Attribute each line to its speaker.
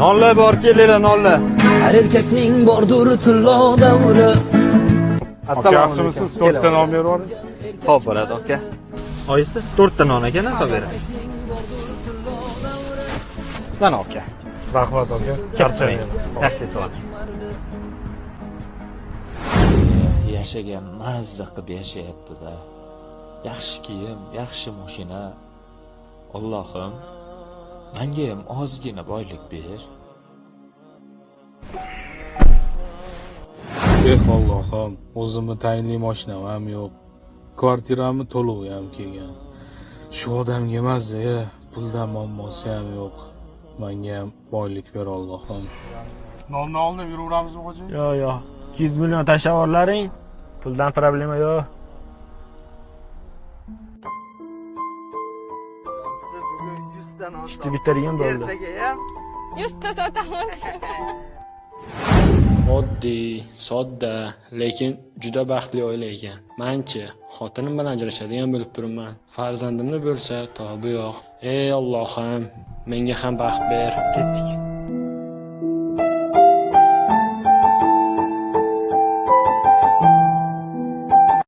Speaker 1: Nonlar bor, kelinglar nonlar.
Speaker 2: Har erkakning bordur tillo davri.
Speaker 1: Assalomu
Speaker 3: Yaxshimisiz? 4 ta non berib yuboring.
Speaker 1: Xo'p, bo'ladi aka. Oyisi 4 ta non ekan, hisob berasiz. Mana aka.
Speaker 3: Rahmat aka. Charchamayman.
Speaker 1: Yaxshi e'tibor.
Speaker 4: Yashagan mazza qilib yashayapti-da. Yaxshi kiyim, yaxshi mashina. Allohim, menga ham ozgina boylik ber.
Speaker 3: Allohim, o'zimni tayinli mashinam ham yo'q. Kvartiramni to'lovi ham kelgan. Shu odamga mazza, puldan muammosi ham yo'q. Menga ham boylik ber Allohim. Nonni olib yuraveramizmi xo'jay?
Speaker 5: Yo'q. 200 million tashavorlaring, puldan problema yo'q.
Speaker 1: Siz bugun 100 ta non
Speaker 5: Ishni bitirgan bo'ldi.
Speaker 1: Ertaga ham
Speaker 6: 100 ta sotamiz.
Speaker 7: Oddiy, sodda, lekin juda baxtli oila ekan. Men-chi, xotinim bilan ajrashadigan bo'lib turibman. Farzandimni bo'lsa, tobi yo'q. Ey Allohim, menga ham baxt ber.
Speaker 5: Ketdik.